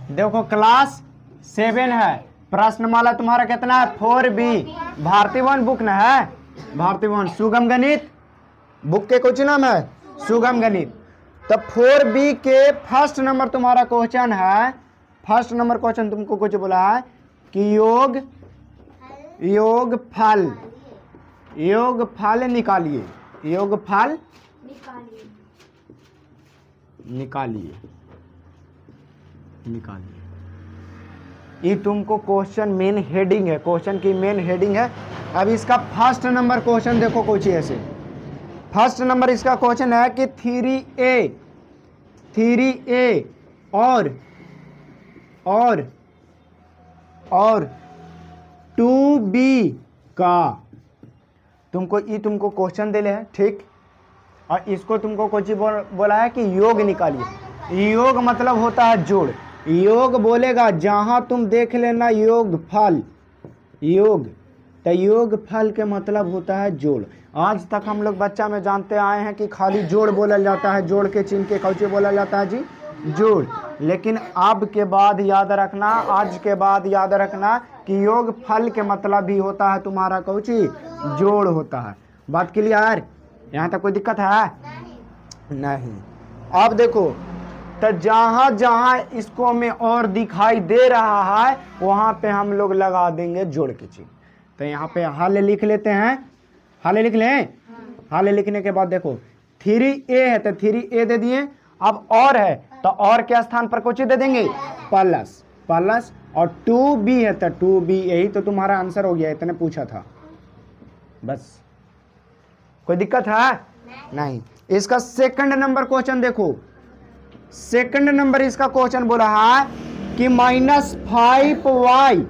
देखो क्लास 7 है, प्रश्नमाला तुम्हारा कितना है 4B। भारती वन बुक न है, भारती वन सुगम गणित बुक के कुछ नाम है सुगम गणित। तो 4B के फर्स्ट नंबर तुम्हारा क्वेश्चन है, फर्स्ट नंबर क्वेश्चन तुमको कुछ बोला है कि योगफल निकालिए, योगफल निकालिए। ये तुमको क्वेश्चन मेन हेडिंग है, क्वेश्चन की मेन हेडिंग है। अब इसका फर्स्ट नंबर क्वेश्चन देखो कुछ ऐसे, फर्स्ट नंबर इसका क्वेश्चन है कि 3A और 2B का तुमको क्वेश्चन दे ले है, ठीक। और इसको तुमको कुछ बोला है कि योग निकालिए। योग मतलब होता है जोड़, योग बोलेगा जहां तुम देख लेना योग फल, योग तो योग फल के मतलब होता है जोड़। आज तक हम लोग बच्चा में जानते आए हैं कि खाली जोड़ बोला जाता है, जोड़ के चिन्ह के कौचे बोला जाता है जी जोड़। लेकिन अब के बाद याद रखना, आज के बाद याद रखना कि योग फल के मतलब भी होता है तुम्हारा कौची जोड़ होता है। बात क्लियर? यहाँ तक कोई दिक्कत है? नहीं। अब देखो तो जहां जहां इसको में और दिखाई दे रहा है वहां पे हम लोग लगा देंगे जोड़ के चिन्ह। तो यहाँ पे हल लिख लेते हैं, हल लिख लें। हल लिखने के बाद देखो 3A है तो 3A दे दिए। अब और है तो और के स्थान पर कुछ दे देंगे प्लस, प्लस और 2B है तो 2B, यही तो तुम्हारा आंसर हो गया, इतने पूछा था बस। कोई दिक्कत है? नहीं। इसका सेकंड नंबर क्वेश्चन देखो, सेकंड नंबर इसका क्वेश्चन बोला है कि -5y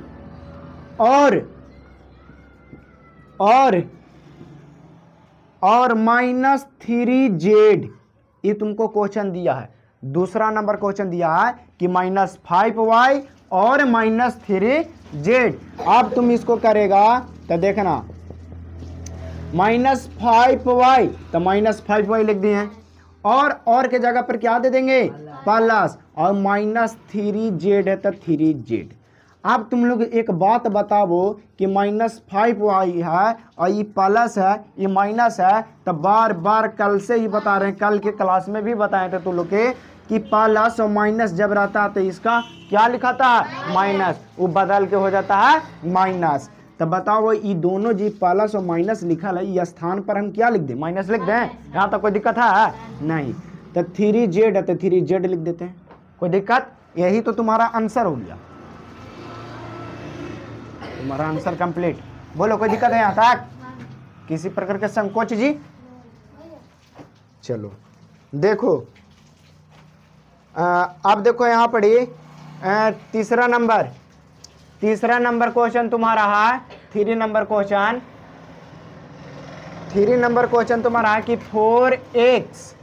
और -3z, ये तुमको क्वेश्चन दिया है। दूसरा नंबर क्वेश्चन दिया है कि -5y और -3z। अब तुम इसको करेगा तो देखना -5y तो -5y लिख दिए और के जगह पर क्या दे देंगे प्लस, और -3z है तो 3z। अब तुम लोग एक बात बताओ कि -5y है और ये प्लस है, ये माइनस है, तो बार बार कल से ही बता रहे हैं, कल के क्लास में भी बताए थे तुम लोग के कि प्लस और माइनस जब रहता है तो इसका क्या लिखा था माइनस, वो बदल के हो जाता है माइनस। तो बताओ ये दोनों जी प्लस और माइनस लिखा है, ये स्थान पर हम क्या लिख दें माइनस लिख दें? यहाँ तक कोई दिक्कत है? नहीं। तो 3z है तो 3z लिख देते हैं, कोई दिक्कत? यही तो तुम्हारा आंसर हो गया, तुम्हारा आंसर कंप्लीट। बोलो कोई दिक्कत है यहाँ तक? किसी प्रकार के संकोच जी? चलो देखो अब देखो यहाँ पढ़िए तीसरा नंबर क्वेश्चन तुम्हारा है, 3 नंबर क्वेश्चन तुम्हारा है कि 4x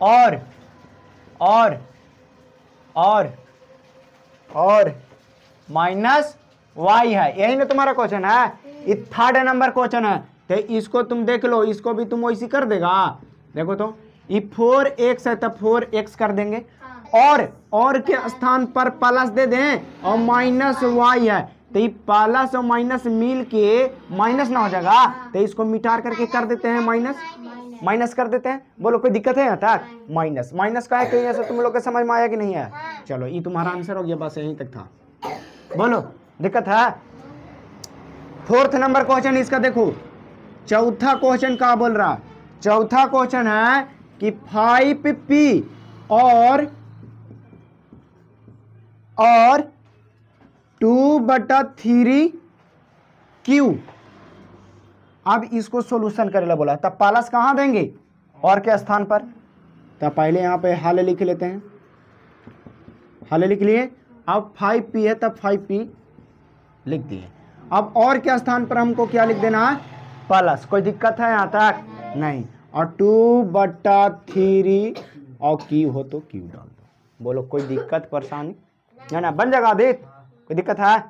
और -y है, यही ना तुम्हारा क्वेश्चन है। ये थर्ड नंबर क्वेश्चन है, तो इसको तुम देख लो, इसको भी तुम वैसी कर देगा। देखो तो ये 4x है तो 4x कर देंगे, और के स्थान पर प्लस दे दें, और -y है तो ये प्लस और माइनस मिल के माइनस ना हो जाएगा, तो इसको मिटार करके कर देते हैं माइनस कर देते हैं। बोलो कोई दिक्कत है यहाँ तक? माइनस का है, कहीं ऐसा तुम लोग के समझ में आया कि नहीं है? चलो ये तुम्हारा आंसर हो गया, बस यहीं तक था। बोलो दिक्कत है? फोर्थ नंबर क्वेश्चन इसका देखो, चौथा क्वेश्चन क्या बोल रहा? चौथा क्वेश्चन है कि 5p और 2/3q। अब इसको सॉल्यूशन करेला बोला, तब प्लस कहाँ देंगे और के स्थान पर? तब पहले यहाँ पे हल लिख लेते हैं, हल लिख लिए। अब 5p है तब 5p लिख दिए। अब और के स्थान पर हमको क्या लिख देना है प्लस। कोई दिक्कत है यहाँ तक? नहीं। और 2/3 और q हो तो q डाल दो। बोलो कोई दिक्कत परेशानी है ना? बन जाएगा आदित? कोई दिक्कत है?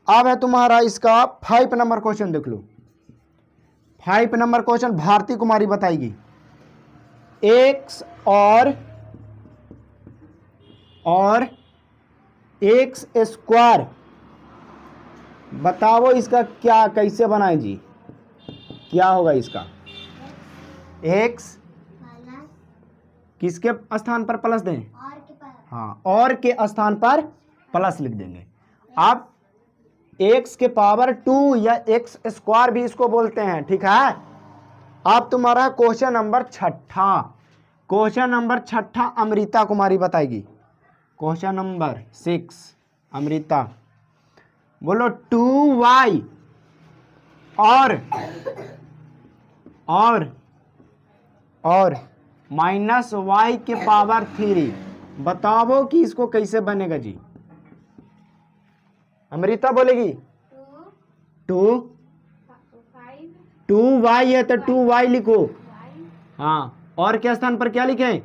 अब है तुम्हारा इसका 5 नंबर क्वेश्चन, देख लो 5 नंबर क्वेश्चन भारती कुमारी बताएगी। x और और एक्स स्क्वायर, बताओ इसका क्या कैसे बनाए जी, क्या होगा इसका? एक्स किसके स्थान पर प्लस दें? हाँ, और के स्थान पर प्लस लिख देंगे। अब एक्स के पावर 2 या एक्स स्क्वायर भी इसको बोलते हैं, ठीक है। अब तुम्हारा question number 6, question number 6 Amrita Kumari बताएगी। क्वेश्चन नंबर 6 अमृता, बोलो 2y और माइनस y के पावर 3, बताओ कि इसको कैसे बनेगा जी। अमृता बोलेगी 2y है तो 2y लिखो। हाँ, और के स्थान पर क्या लिखें?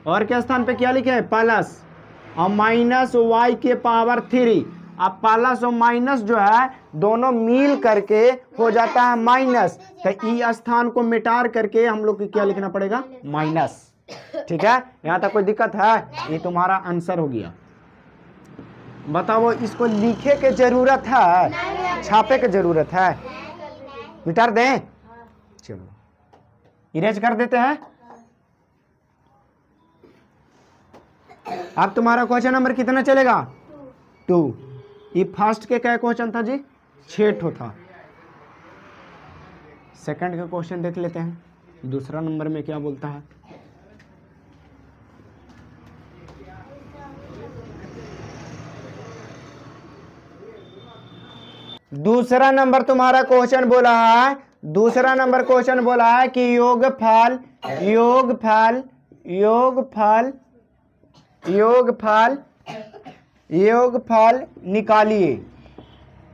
और के स्थान पे क्या लिखे? प्लस, और माइनस y के पावर 3। अब प्लस और माइनस जो है दोनों मिल करके हो जाता है माइनस, तो ई स्थान को मिटा करके हम लोग को क्या लिखना पड़ेगा? माइनस। ठीक है, यहाँ तक कोई दिक्कत है? ये तुम्हारा आंसर हो गया। बताओ इसको लिखे के जरूरत है, छापे के जरूरत है? मिटा दें, चलो इरेज कर देते हैं। अब तुम्हारा क्वेश्चन नंबर कितना चलेगा? 2। ये फर्स्ट के क्या क्वेश्चन था जी? 6 था। सेकंड का क्वेश्चन देख लेते हैं, दूसरा नंबर में क्या बोलता है। दूसरा नंबर तुम्हारा क्वेश्चन बोला है, दूसरा नंबर क्वेश्चन बोला है कि योगफल योगफल योगफल योगफल योगफल निकालिए,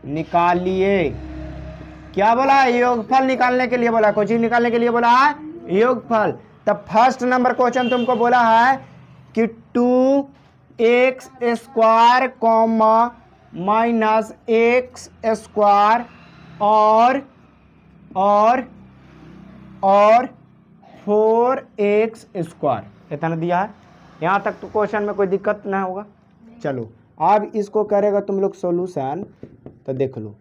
निकालिए। क्या बोला है? योगफल निकालने के लिए बोला, कोई चीज निकालने के लिए बोला है योगफल। तब फर्स्ट नंबर क्वेश्चन तुमको बोला है कि 2x square comma minus x square और 4x स्क्वायर, इतना दिया है। यहाँ तक तो क्वेश्चन में कोई दिक्कत ना होगा। चलो अब इसको करेगा तुम लोग सॉल्यूशन, तो देख लो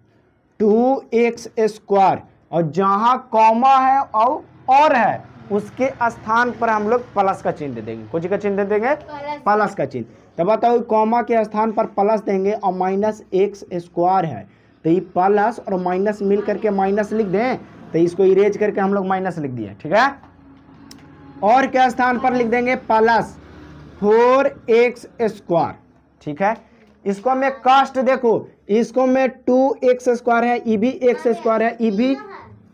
2x स्क्वायर और जहाँ कॉमा है और है उसके स्थान पर हम लोग प्लस का चिन्ह दे देंगे। कुछ का चिन्ह दे देंगे? प्लस का चिन्ह। तो बताओ कॉमा के स्थान पर प्लस देंगे और माइनस एक्स स्क्वायर है, तो ये प्लस और माइनस मिल करके माइनस लिख दें, तो इसको इरेज करके हम लोग माइनस लिख दिए। ठीक है, और के स्थान पर लिख देंगे प्लस 4x स्क्वायर। ठीक है, इसको मैं कास्ट देखो, इसको में 2x स्क्वायर है, ये भी x स्क्वायर है, ये भी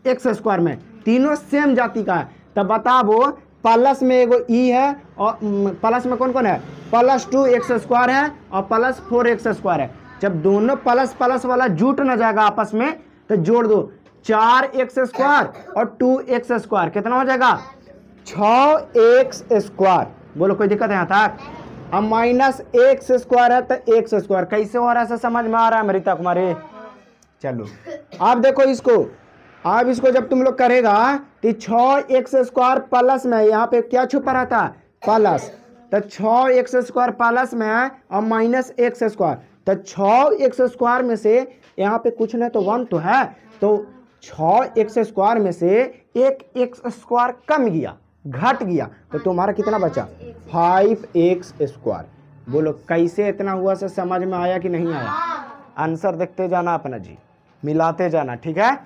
x स्क्वायर में, तीनों सेम जाति का है। तब बताओ प्लस में एगो ई है और प्लस में कौन कौन है? प्लस 2x स्क्वायर है और प्लस 4x स्क्वायर है। जब दोनों प्लस प्लस वाला जुट न जाएगा आपस में तो जोड़ दो, 4x स्क्वायर और 2x स्क्वायर कितना हो जाएगा? 6x square. बोलो कोई दिक्कत है यहाँ तक? अब माइनस एक्स स्क्वायर है तो एक्स स्क्वायर कैसे हो रहा है, समझ में आ रहा है अमृता कुमारी? चलो आप देखो इसको, अब इसको जब तुम लोग करेगा तो 6x स्क्वायर प्लस में, यहाँ पे क्या छुपा रहता है? प्लस, तो 6x स्क्वायर प्लस में है और माइनस एक्स स्क्वायर, तो 6x स्क्वायर में से यहाँ पे कुछ नहीं तो 1 तो है, तो 6x स्क्वायर में से एक x स्क्वायर कम गया, घट गया, तो तुम्हारा कितना बचा? 5x square. बोलो कैसे इतना हुआ से समझ में आया कि नहीं आया? आंसर देखते जाना अपना जी, मिलाते जाना। ठीक है,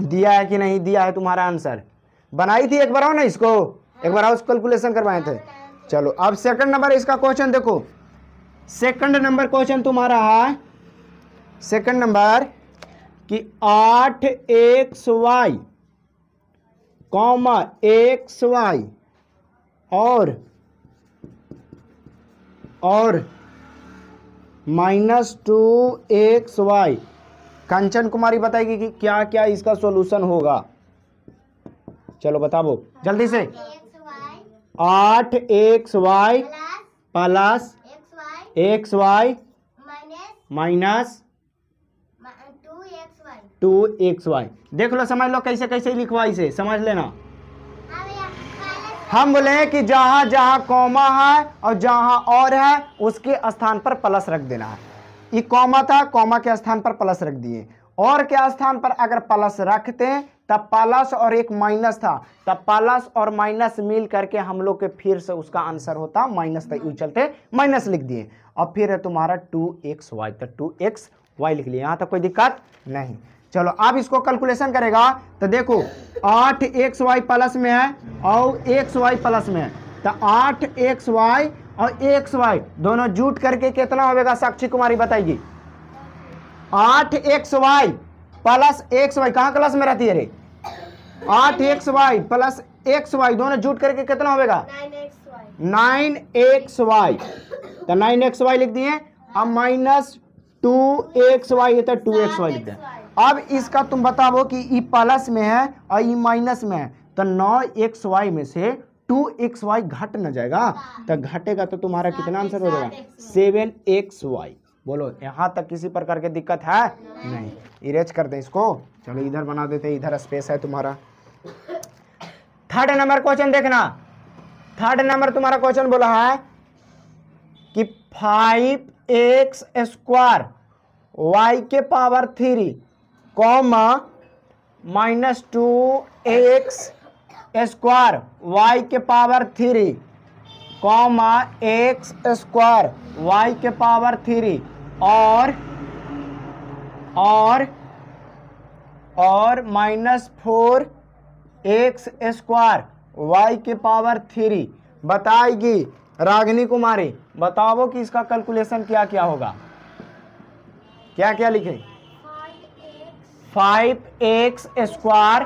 दिया है कि नहीं दिया है तुम्हारा आंसर? बनाई थी एक बार आओ ना, इसको एक बार आओ, कैलकुलेशन करवाए थे। चलो अब सेकंड नंबर इसका क्वेश्चन देखो, सेकंड नंबर क्वेश्चन तुम्हारा है, सेकंड नंबर कि 8xy कॉमा xy और माइनस 2xy। कंचन कुमारी बताएगी कि क्या क्या इसका सॉल्यूशन होगा। चलो बताओ जल्दी से। 8xy plus xy minus 2xy। देख लो, समझ लो कैसे कैसे लिखवा, इसे समझ लेना। हम बोले कि जहां जहां कॉमा है और जहां और है उसके स्थान पर प्लस रख देना है। ये कॉमा था, कॉमा के स्थान पर प्लस रख दिए, और के स्थान पर अगर प्लस रखते तब प्लस और एक माइनस था, तब प्लस और माइनस मिल करके हम लोग के फिर से उसका आंसर होता माइनस, तक यू चलते माइनस लिख दिए। और फिर है तुम्हारा 2xy, तो 2xy लिख लिए, यहां तक कोई दिक्कत नहीं। चलो अब इसको कैलकुलेशन करेगा तो देखो 8xy प्लस में है और xy प्लस में है, तो 8xy और xy दोनों जुट करके कितना होगा साक्षी कुमारी बताइए। 8xy प्लस xy कहाँ क्लास में रहती है रे? 8xy प्लस xy दोनों जुट करके कितना होगा? 9xy, तो 9xy लिख दिए। अब माइनस 2xy है तो 2xy लिख दिया। अब इसका तुम बताओ कि ई प्लस में है और ई माइनस में है, तो 9xy में से 2xy घट न जाएगा, तो घटेगा तो तुम्हारा कितना आंसर हो जाएगा? 7xy। बोलो यहां तक किसी प्रकार की दिक्कत है? नहीं। इरेज कर दें इसको, चलो इधर बना देते, इधर स्पेस है तुम्हारा। थर्ड नंबर क्वेश्चन देखना, थर्ड नंबर तुम्हारा क्वेश्चन बोला है कि 5x स्क्वायर y के power 3 comma minus 2x square y के power 3 comma x square y के पावर 3 और माइनस 4x स्क्वायर y के पावर 3 बताएगी रागिनी कुमारी। बताओ कि इसका कैलकुलेशन क्या क्या होगा, क्या क्या लिखे? 5x स्क्वायर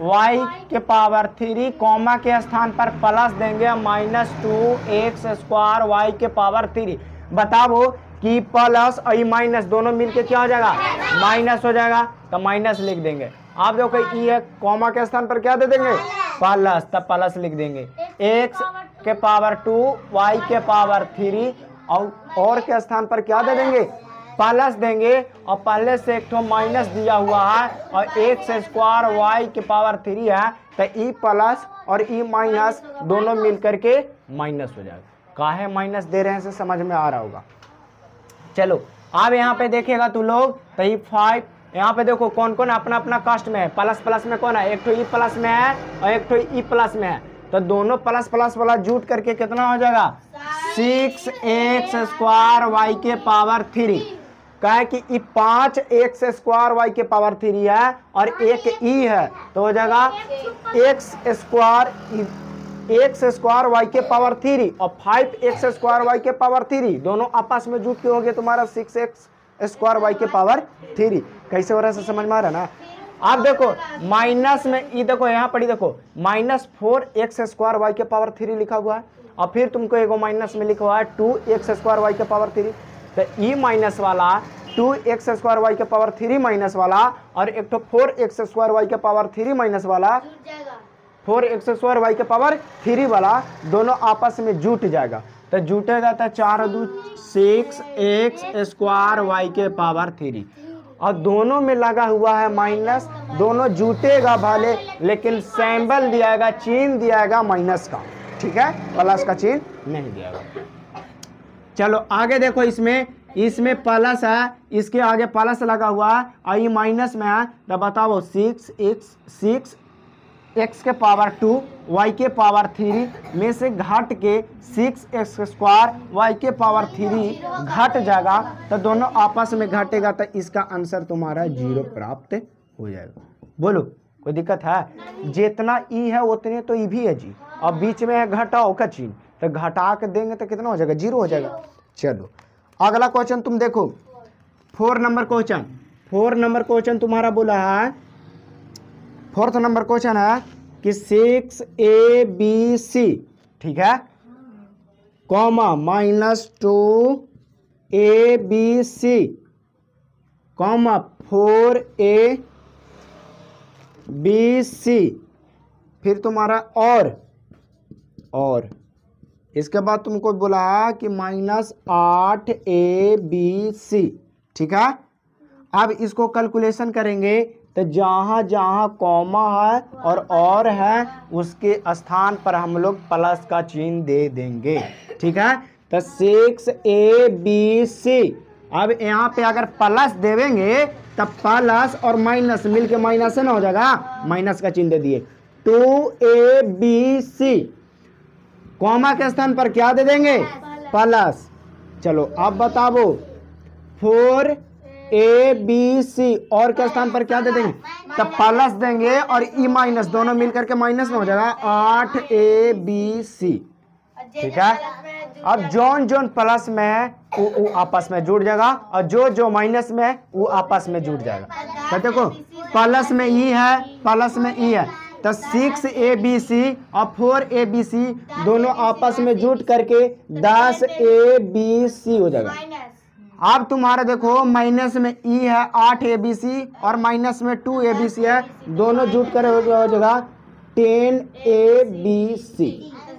y के पावर 3 कॉमा के स्थान पर प्लस देंगे माइनस 2x स्क्वायर y के पावर 3। बताओ कि प्लस और माइनस दोनों मिलके क्या हो जाएगा? माइनस हो जाएगा, तो माइनस लिख देंगे। आप देखो ये कॉमा के स्थान पर क्या दे देंगे? प्लस, तब प्लस लिख देंगे। x के पावर 2 y के पावर 3 और के स्थान पर क्या दे देंगे? प्लस देंगे, और पहले से एक तो माइनस दिया हुआ है और x स्क्वायर y के पावर 3 है, तो ई प्लस और ई माइनस दोनों मिल करके माइनस हो जाएगा। काहे माइनस दे रहे हैं से समझ में आ रहा होगा। चलो अब यहाँ पे देखेगा तू लोग, तो ये 5 यहाँ पे देखो कौन कौन अपना अपना कास्ट में है। प्लस प्लस में कौन है? एक तो ई प्लस में है और एक तो ई प्लस में है, तो दोनों प्लस प्लस वाला जुट करके कितना हो जाएगा? 6x स्क्वायर y के पावर 3। कहे कि ई 5x स्क्वायर y के पावर 3 है और एक ई है, तो हो जाएगा x स्क्वायर y के पावर 3 और 5x स्क्वायर y के पावर 3 दोनों आपस में जुट के हो गए तुम्हारा 6x स्क्वायर y के पावर 3। कैसे हो रहा है समझ में आ रहा है ना? आप देखो माइनस में ये देखो यहाँ पड़ी, देखो माइनस 4x स्क्वायर y के पावर 3 लिखा हुआ है, और फिर तुमको एगो माइनस में लिखा हुआ है 2x स्क्वायर y के पावर 3। तो ई माइनस वाला 2x स्क्वायर y के पावर 3 माइनस वाला और एक तो 4x स्क्वायर y के पावर 3 माइनस वाला, 4x स्क्वायर y के पावर 3 वाला दोनों आपस में जुट जाएगा। तो जुटेगा तो 4 2 6x स्क्वायर y के पावर 3, और दोनों में लगा हुआ है माइनस। दोनों जुटेगा भले, लेकिन सिंबल दियागा, चिन्ह दियागा माइनस का, ठीक है, प्लस का चिन्ह नहीं दियागा। चलो आगे देखो, इसमें प्लस है, इसके आगे प्लस लगा हुआ है और ये माइनस में है, तो बताओ 6x के पावर 2 y के पावर 3 में से घट के 6x स्क्वायर y के पावर 3 घट जाएगा, तो दोनों आपस में घटेगा, तो इसका आंसर तुम्हारा 0 प्राप्त हो जाएगा। बोलो कोई दिक्कत है? जितना ई है उतने तो ई भी है जी, और बीच में है घटाओ का चिन्ह, तो घटा के देंगे तो कितना हो जाएगा? 0 हो जाएगा। चलो अगला क्वेश्चन तुम देखो, 4 नंबर क्वेश्चन तुम्हारा बोला है, 4th नंबर क्वेश्चन है कि 6abc, ठीक है, comma minus 2abc comma 4abc, फिर तुम्हारा और इसके बाद तुमको बोला कि माइनस 8abc, ठीक है। अब इसको कैलकुलेशन करेंगे तो जहाँ जहाँ कॉमा है और है उसके स्थान पर हम लोग प्लस का चिन्ह दे देंगे। ठीक है, तो 6ABC। अब यहाँ पे अगर प्लस देवेंगे तब प्लस और माइनस मिलके माइनस से ना हो जाएगा, माइनस का चिन्ह दे दिए। 2ABC कॉमा के स्थान पर क्या दे देंगे, प्लस। चलो अब बताओ 4ABC और के स्थान पर क्या दे देंगे, तब प्लस देंगे और ई माइनस दोनों मिलकर के माइनस में हो जाएगा 8ABC। ठीक है, अब जोन जोन प्लस में है वो आपस में जुड़ जाएगा और जो जो माइनस में है वो आपस में जुड़ जाएगा। तो देखो प्लस में ई है, प्लस में ई है, तो 6ABC और 4ABC दोनों आपस में जुट करके 10ABC हो जाएगा। अब तुम्हारा देखो माइनस में ई है 8ABC और माइनस में 2ABC है, दोनों जुट कर हो जाएगा 10ABC।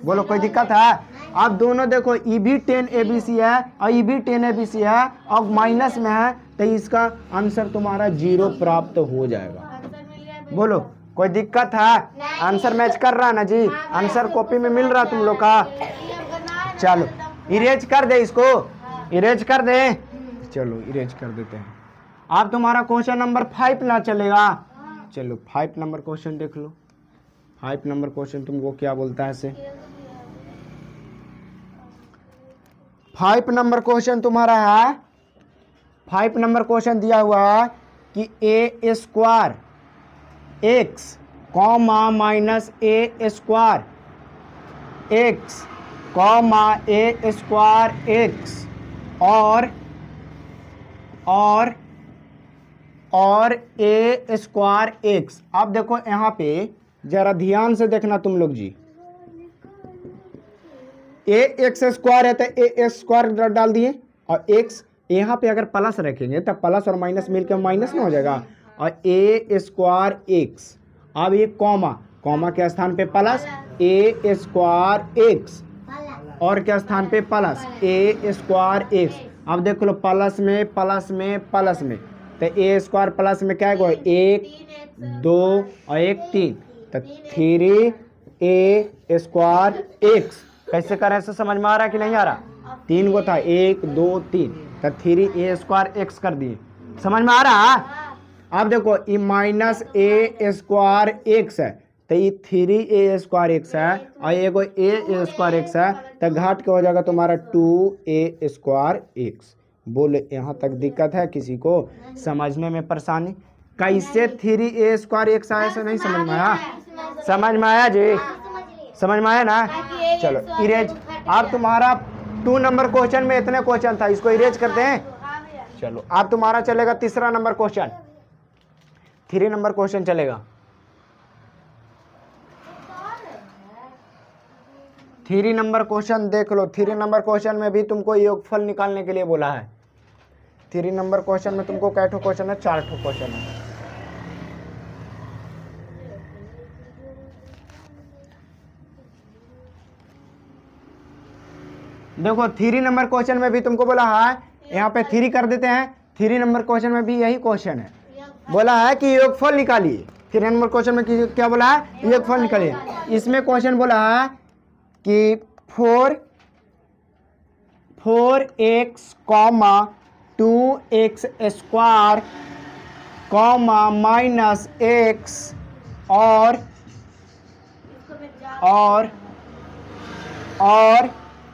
बोलो कोई दिक्कत है? अब दोनों देखो ई भी 10ABC है और ई भी 10ABC है और माइनस में है, तो इसका आंसर तुम्हारा 0 प्राप्त हो जाएगा। बोलो कोई दिक्कत है? आंसर मैच कर रहा है ना जी? आंसर कॉपी में मिल रहा तुम लोग का? चलो इरेज कर दे, इसको इरेज कर दे। चलो इरेज कर देते हैं। अब तुम्हारा क्वेश्चन नंबर 5 ना चलेगा। चलो 5 नंबर क्वेश्चन देख लो। 5 नंबर क्वेश्चन तुमको क्या बोलता है से? 5 नंबर क्वेश्चन तुम्हारा है, 5 नंबर क्वेश्चन दिया हुआ है कि a square x comma minus a square x comma a square x और a स्क्वायर x। अब देखो यहाँ पे जरा ध्यान से देखना तुम लोग जी, ax स्क्वायर है तो a स्क्वायर डाल दिए और x यहाँ पे अगर प्लस रखेंगे तब प्लस और माइनस मिलकर माइनस में हो जाएगा और a स्क्वायर x। अब ये कॉमा के स्थान पे प्लस a स्क्वायर x और के स्थान पे प्लस a स्क्वायर x। अब देख लो प्लस में तो a स्क्वायर प्लस में क्या है, 1 2 और 1 3, तो 3a स्क्वायर x। कैसे करें ऐसे समझ में आ रहा है कि नहीं आ रहा? 3 गो था, 1 2 3, तो 3a स्क्वायर x कर दिए। समझ में आ रहा? अब देखो ये माइनस a स्क्वायर x है तो ये 3a स्क्वायर x है और ये कोई a स्क्वायर x है, तो घाट के हो जाएगा तुम्हारा 2a स्क्वायर x। बोले यहाँ तक दिक्कत है किसी को? समझने में परेशानी? कैसे 3a स्क्वायर x आया ऐसे नहीं समझ में आया? समझ में आया जी? समझ में आया ना? चलो इरेज। अब तुम्हारा 2 नंबर क्वेश्चन में इतने क्वेश्चन था, इसको इरेज करते हैं। चलो अब तुम्हारा चलेगा 3 नंबर क्वेश्चन, 3 नंबर क्वेश्चन चलेगा। 3 नंबर क्वेश्चन देख लो। 3 नंबर क्वेश्चन में भी तुमको योगफल निकालने के लिए बोला है। 3 नंबर क्वेश्चन में तुमको कै ठो क्वेश्चन है? 4 ठो क्वेश्चन है। देखो 3 नंबर क्वेश्चन में भी तुमको बोला है, यहाँ पे 3 कर देते हैं। 3 नंबर क्वेश्चन में भी यही क्वेश्चन है, बोला है कि योगफल निकालिए। 3 नंबर क्वेश्चन में क्या बोला है? योगफल निकालिए। इसमें क्वेश्चन बोला है कि 4x comma 2x square comma minus x और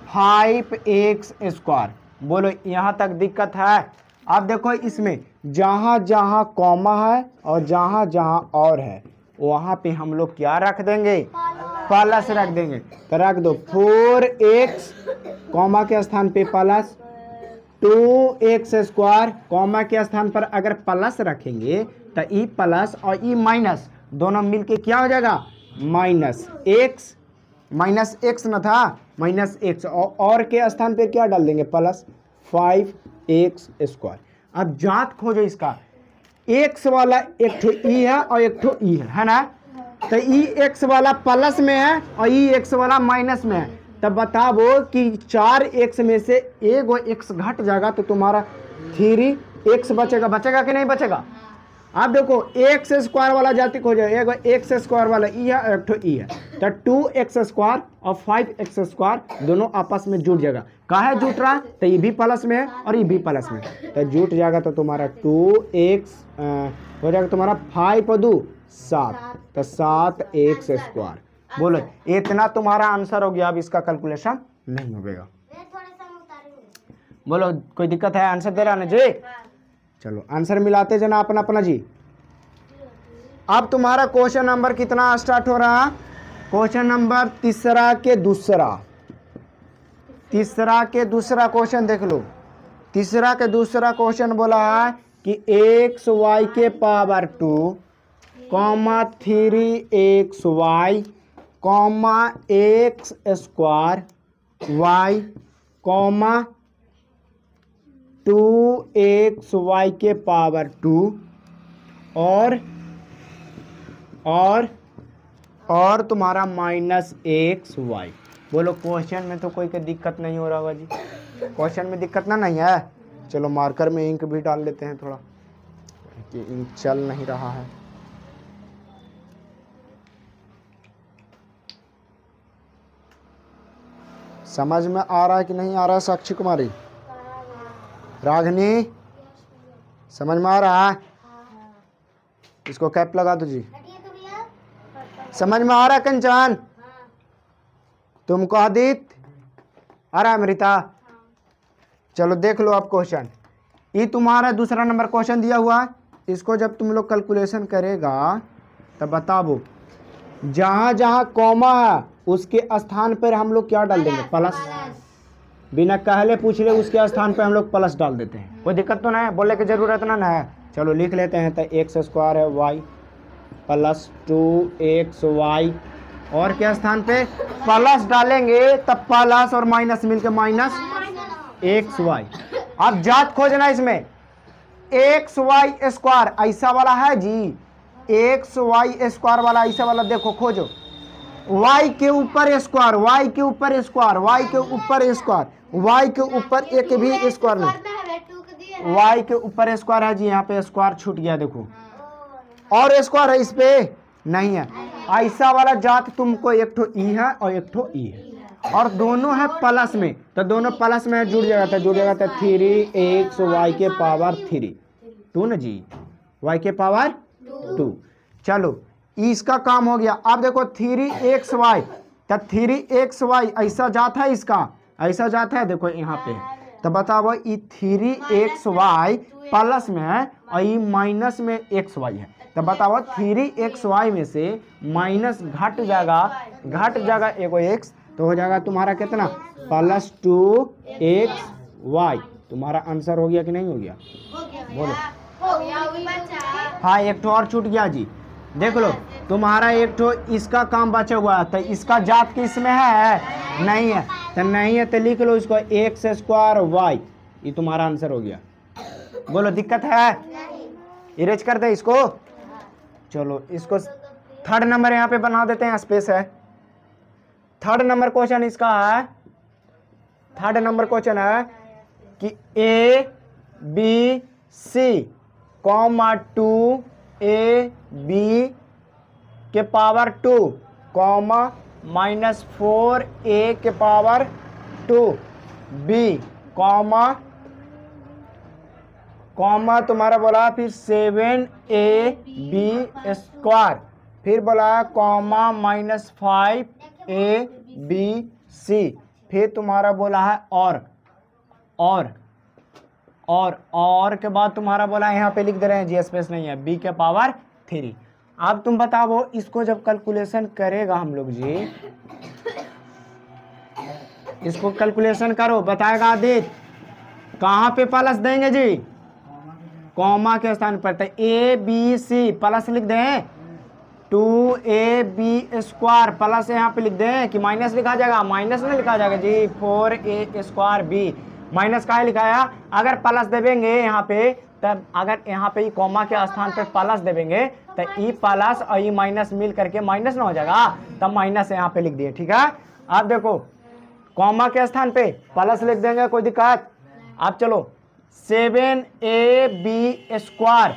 5x स्क्वायर। बोलो यहाँ तक दिक्कत है? अब देखो इसमें जहाँ जहाँ कॉमा है और जहाँ जहाँ और है वहाँ पे हम लोग क्या रख देंगे? प्लस रख देंगे। तो रख दो 4x कॉमा के स्थान पे प्लस 2x स्क्वायर कॉमा के स्थान पर अगर प्लस रखेंगे तो ई प्लस और ई माइनस दोनों मिलके क्या हो जाएगा? माइनस x न था, माइनस x और के स्थान पे क्या डाल देंगे? Plus 5x square. अब जात खोजो इसका। x वाला एक ठो ई है और एक ठो ई है ना? तो ई x वाला प्लस में है और ई x वाला माइनस में है। तब बताओ कि 4x में से एगो x घट जाएगा तो तुम्हारा 3x बचेगा कि नहीं बचेगा? अब देखो एक्स स्क्वायर वाला जाति खोजो, एगो एक्स स्क्वायर वाला ई है, एक ठो ई है, तो 2x स्क्वायर और 5x स्क्वायर दोनों आपस में जुट जाएगा। काहे जुट रहा है? तो ये भी प्लस में है और ये भी प्लस में, तो जुट जाएगा तो तुम्हारा 2x हो जाएगा तुम्हारा 5 और 2 7, तो 7x स्क्वायर। बोलो इतना तुम्हारा आंसर हो गया। अब इसका कैलकुलेशन नहीं होगा। बोलो कोई दिक्कत है? आंसर दे रहा ना जी? चलो आंसर मिलाते जाना अपना अपना जी। अब तुम्हारा क्वेश्चन नंबर कितना स्टार्ट हो रहा? क्वेश्चन नंबर तीसरा के दूसरा क्वेश्चन देख लो। तीसरा के दूसरा क्वेश्चन बोला है कि एक्स वाई के power 2 comma 3xy comma X square Y comma 2xy के पावर 2 और तुम्हारा -xy। बोलो क्वेश्चन में तो कोई दिक्कत नहीं हो रहा होगा जी? क्वेश्चन में दिक्कत ना नहीं है? चलो मार्कर में इंक भी डाल लेते हैं थोड़ा, कि इंक चल नहीं रहा है। समझ में आ रहा है कि नहीं आ रहा है? साक्षी कुमारी, रागनी, समझ में आ रहा है? इसको कैप लगा दो जी। समझ में आ रहा है कंचन? तुमको आदित्य आ रहा है? अमृता, चलो देख लो आप क्वेश्चन। ये तुम्हारा दूसरा नंबर क्वेश्चन दिया हुआ है। इसको जब तुम लोग कैलकुलेशन करेगा तब बताओ, जहां जहां कॉमा है उसके स्थान पर हम लोग क्या डाल देंगे? प्लस। बिना कहले पूछ ले उसके स्थान पर हम लोग प्लस डाल देते हैं। कोई दिक्कत तो नहीं है? बोलने की जरूरत ना है। चलो लिख लेते हैं। तो एक्स स्क्वायर है वाई प्लस 2xy और क्या स्थान पे प्लस डालेंगे, तब प्लस और माइनस मिलकर -xy। अब जात खोजना इसमें। xy स्क्वायर ऐसा वाला है जी, xy स्क्वायर वाला ऐसा वाला देखो खोजो। y के ऊपर स्क्वायर, y के ऊपर स्क्वायर, y के ऊपर स्क्वायर, y के ऊपर एक भी स्क्वायर नहीं, y के ऊपर स्क्वायर है जी। यहाँ पे स्क्वायर छूट गया देखो, और स्क्वायर है इस पे नहीं है। ऐसा वाला जात तुमको एक ठो ई है और एक ठो ई है, और दोनों है प्लस में, तो दोनों प्लस में जुड़ जाएगा। तो जुड़ जाएगा तो 3xy के पावर 3 2 ना जी, y के पावर 2। चलो इसका काम हो गया। अब देखो 3xy, तो 3xy ऐसा जात है, इसका ऐसा जात है देखो यहाँ पे। तो बताओ ये 3xy प्लस में है और ये माइनस में xy है। तो बताओ 3xy में से माइनस घट जाएगा एगो x, तो हो जाएगा तुम्हारा कितना? +2xy। तुम्हारा आंसर हो गया कि नहीं हो गया? बोलो। हाँ एक ठो और छूट गया जी। देख लो तुम्हारा एक ठो इसका काम बचा हुआ है, तो इसका जात किस में है? नहीं है, तो नहीं है तो लिख लो इसको एक्स स्क्वायर वाई। ये तुम्हारा आंसर हो गया। बोलो दिक्कत है? इरेज कर दे इसको। चलो इसको थर्ड नंबर यहाँ पे बना देते हैं, स्पेस है। थर्ड नंबर क्वेश्चन इसका है, थर्ड नंबर क्वेश्चन है कि ABC, 2ab के पावर 2, -4a के पावर 2b, कॉमा तुम्हारा बोला फिर 7ab स्क्वायर, फिर बोला कॉमा -5abc, फिर तुम्हारा बोला है और के बाद तुम्हारा बोला यहाँ पे लिख दे रहे हैं जी, स्पेस नहीं है, b के पावर 3। अब तुम बताओ इसको जब कैलकुलेशन करेगा हम लोग जी, इसको कैलकुलेशन करो, बताएगा आदित्य कहाँ पे प्लस देंगे जी? कॉमा के स्थान पर। तो ABC प्लस लिख दें, 2ab स्क्वायर प्लस यहाँ पे लिख दें कि माइनस लिखा जाएगा? माइनस नहीं लिखा जाएगा जी, 4a स्क्वायर b। माइनस का लिखाया, अगर प्लस देवेंगे यहाँ पे, तब अगर यहाँ पे कॉमा के स्थान पे प्लस देवेंगे तो ई प्लस और ई माइनस मिल करके माइनस ना हो जाएगा, तब माइनस यहाँ पे लिख दिए। ठीक है, अब देखो कॉमा के स्थान पे प्लस लिख देंगे, कोई दिक्कत? अब चलो 7ab स्क्वायर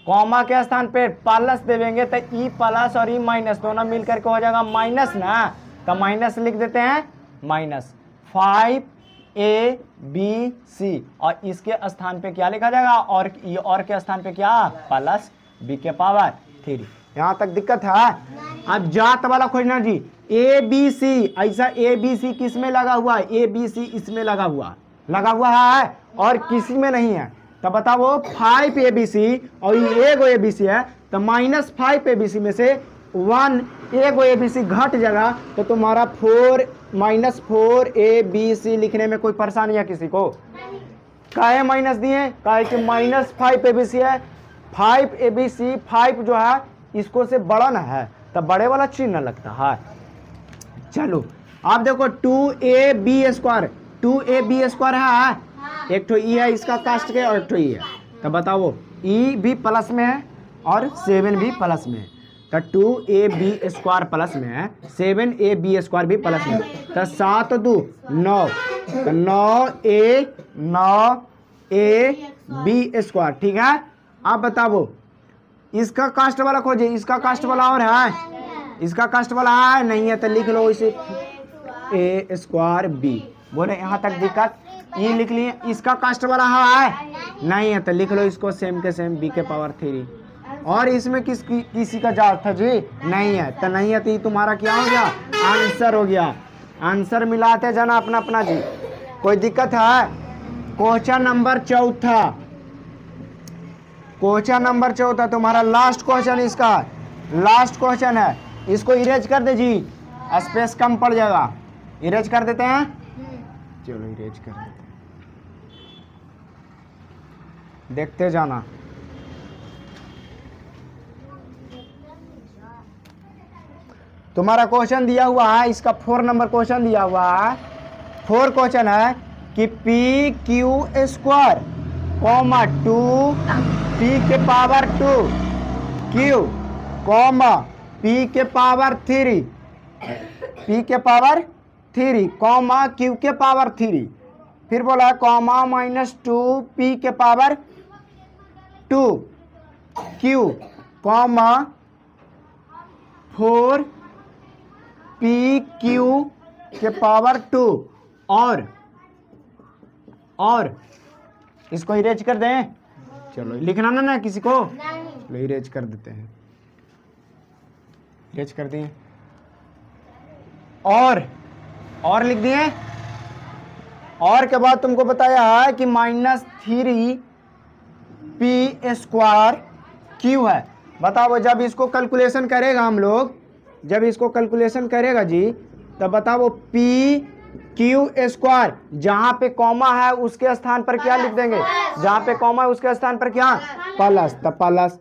कॉमा के स्थान पे प्लस देवेंगे तो ई प्लस और ई माइनस दोनों मिल करके हो जाएगा माइनस ना, तो माइनस लिख देते हैं, माइनस 5ABC और इसके स्थान पे क्या लिखा जाएगा, और के स्थान पे क्या, प्लस b के पावर 3। यहाँ तक दिक्कत है। अब जात वाला खोजना जी, ABC, ऐसा ABC किस में लगा हुआ है, ABC इसमें लगा हुआ है और किसी में नहीं है, तो बताओ 5ABC और ये एगो ABC है, तो -5ABC में से 1 एगो ABC घट जाएगा, तो तुम्हारा 4-4ABC लिखने में कोई परेशानी है किसी को? काहे माइनस दिए, काहे कि -5ABC है, 5ABC 5 जो है इसको से बड़ा ना है, तब बड़े वाला चिन्ह लगता है। चलो आप देखो 2AB² 2AB² है, एक ठो ई है इसका कास्ट के और एक ठो ई है, तो बताओ ई भी प्लस में है और 7 भी प्लस में है, तो 2AB² प्लस में है, 7AB² भी प्लस में है, तो 7 2 9, तो 9AB², ठीक है। आप बताओ इसका कास्ट वाला खोजिए, इसका कास्ट वाला और है, इसका कास्ट वाला है नहीं है, तो लिख लो इसे A²B। बोले यहाँ तक दिक्कत, ये लिख लिए, इसका कास्ट वाला है नहीं है, तो लिख लो इसको सेम के सेम b के पावर 3। और इसमें किसी का जात था जी, नहीं है, तो नहीं है, तो ये तुम्हारा क्या हो गया, आंसर हो गया। आंसर मिलाते जाना अपना अपना जी, कोई दिक्कत है? क्वेश्चन नंबर 4, क्वेश्चन नंबर 4 तुम्हारा लास्ट क्वेश्चन, इसका लास्ट क्वेश्चन है, इसको इरेज कर दे जी, स्पेस कम पड़ जाएगा, इरेज कर देते हैं, चलो इरेज कर देते हैं, देखते जाना। तुम्हारा क्वेश्चन दिया हुआ है, इसका 4 नंबर क्वेश्चन दिया हुआ है, 4 क्वेश्चन है कि PQ² 2 p के पावर 2 q, p के पावर 3 p के पावर 3, q के पावर 3, फिर बोला है -2 p के पावर 2 q, 4 pq के पावर 2, और इसको इरेज कर दें, चलो लिखना ना किसी को, चलो इरेज कर देते हैं, इरेज कर दिए, और लिख दिए, और के बाद तुमको बताया है कि -3p² है। बताओ जब इसको कैलकुलेशन करेगा हम लोग, जब इसको कैलकुलेशन करेगा जी, तब बताओ PQ², जहां पे कॉमा है उसके स्थान पर क्या लिख देंगे, जहां पे कॉमा है उसके स्थान पर क्या, प्लस, तो प्लस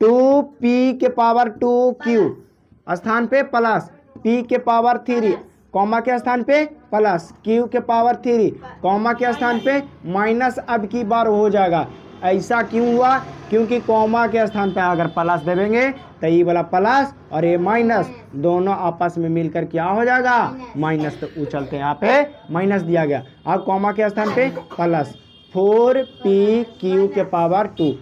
2p के पावर 2q स्थान पे प्लस p के पावर 3, कॉमा के स्थान पे प्लस q के पावर 3, कॉमा के स्थान पे माइनस अब की बार हो जाएगा। ऐसा क्यों हुआ, क्योंकि कॉमा के स्थान पे अगर प्लस देवेंगे तो ये वाला प्लस और ये माइनस दोनों आपस में मिलकर क्या हो जाएगा, माइनस, तो उछलते यहाँ पे माइनस दिया गया। अब कॉमा के स्थान पे प्लस 4pq के पावर 2,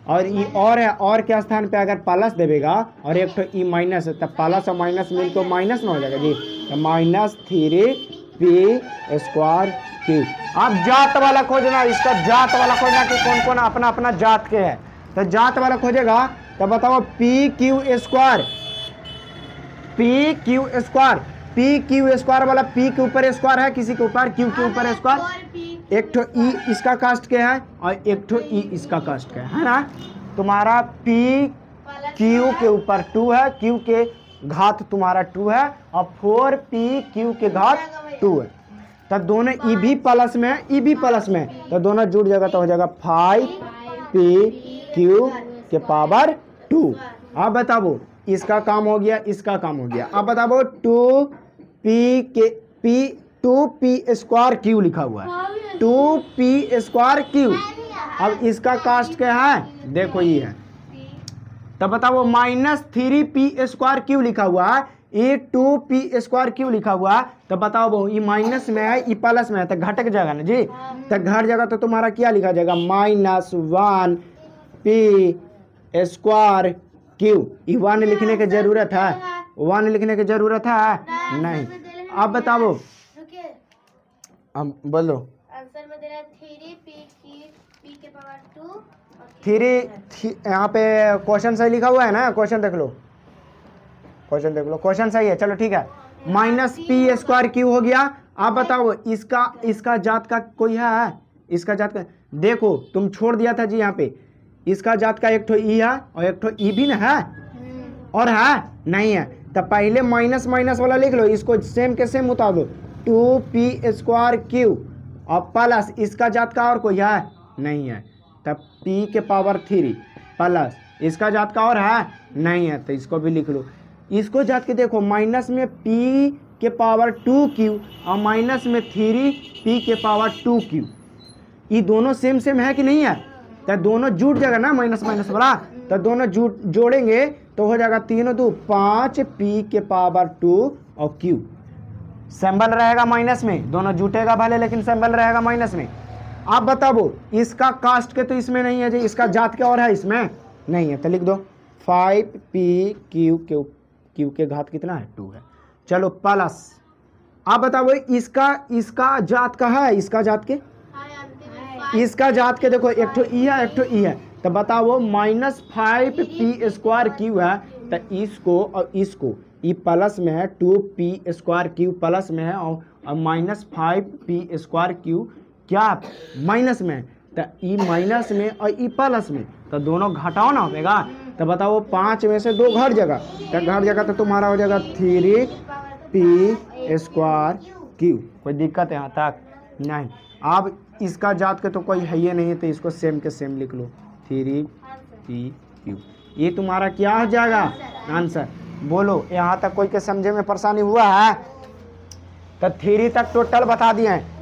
और ई और है, और के स्थान पे अगर प्लस देवेगा और एक तो ई माइनस है, तब प्लस और माइनस मिलकर माइनस में हो जाएगा जी, तो -3p²q। अब जात वाला खोजना, इसका जात वाला खोजना कि कौन कौन अपना अपना जात के है, तो जात वाला खोजेगा, तो बताओ PQ² वाला p के ऊपर स्क्वायर है, किसी के ऊपर q के ऊपर स्क्वायर, एक ठो ई इसका कास्ट के है और एक ठो ई इसका कास्ट के है ना। तुम्हारा p q के ऊपर 2 है, q के घात तुम्हारा 2 है और 4pq के घात 2 है, तो दोनों ई भी प्लस में है, ई भी प्लस में है, तो दोनों जुड़ जाएगा तो हो जाएगा 5pq के पावर 2। अब बताओ इसका काम हो गया, इसका काम हो गया। अब बताओ 2p² लिखा हुआ है, 2p²q। अब इसका कास्ट क्या है, देखो ये है, तब बताओ -3p² लिखा हुआ है, ये 2p² लिखा हुआ है, तो बताओ ये माइनस में है, ये प्लस में है, तो घटक जाएगा ना जी, तो घट जाएगा तो तुम्हारा क्या लिखा जाएगा, -1p² स्क्वायर क्यू। ये 1 लिखने की जरूरत है? 1 लिखने की जरूरत है? नहीं। अब बताओ, अब बोलो। आंसर में दे रहा है 3p के पावर 2 3 यहाँ पे क्वेश्चन सही लिखा हुआ है ना? क्वेश्चन देख लो, क्वेश्चन देख लो, क्वेश्चन सही है। चलो ठीक है, माइनस पी स्क्वायर क्यू हो गया। आप बताओ इसका जात का कोई है? इसका जात का देखो, तुम छोड़ दिया था जी यहाँ पे। इसका जात का एक ठो ई है और एक ठो ई भी ना है, और है नहीं है। तो पहले माइनस माइनस वाला लिख लो, इसको सेम के सेम उतार दो, 2p स्क्वायर क्यू और प्लस इसका जात का और कोई है? नहीं है। तब p के पावर 3 प्लस इसका जात का और है? नहीं है। तो इसको भी लिख लो। इसको जात के देखो, माइनस में p के पावर 2q और माइनस में 3p के पावर 2q, ये दोनों सेम सेम है कि नहीं है? तो दोनों जुड़ जाएगा ना माइनस माइनस वाला, तो दोनों जोड़ेंगे तो हो जाएगा 3 2 5p के पावर 2 और q। सिंबल रहेगा माइनस में, दोनों जुटेगा भले लेकिन सिंबल रहेगा माइनस में। आप बताओ, इसका कास्ट के तो इसमें नहीं है जी, इसका जात के और है इसमें? नहीं है। तो लिख दो 5p q के घात कितना है? 2 है। चलो प्लस, आप बताओ इसका जात का है? इसका जात के, इसका जात के देखो, एक ठो ई है एक ठो ई है। तो बताओ माइनस 5p स्क्वायर क्यू है, तो इसको और इसको, ई प्लस में है 2p स्क्वायर क्यू प्लस में है और माइनस 5p स्क्वायर क्यू क्या माइनस में है। तो ई माइनस में और ई प्लस में, तो दोनों घटाओ ना होगा। तो बताओ 5 में से 2 घट जाएगा, तो घट जाएगा तो तुम्हारा हो जाएगा 3p स्क्वायर क्यू। कोई दिक्कत है यहाँ तक? नहीं। अब इसका जात के तो कोई है ही नहीं है, तो इसको सेम के सेम लिख लो, 3p। ये तुम्हारा क्या हो जाएगा? आंसर। बोलो, यहाँ तक कोई के समझे में परेशानी हुआ है? तो 3 तक टोटल बता दिए हैं।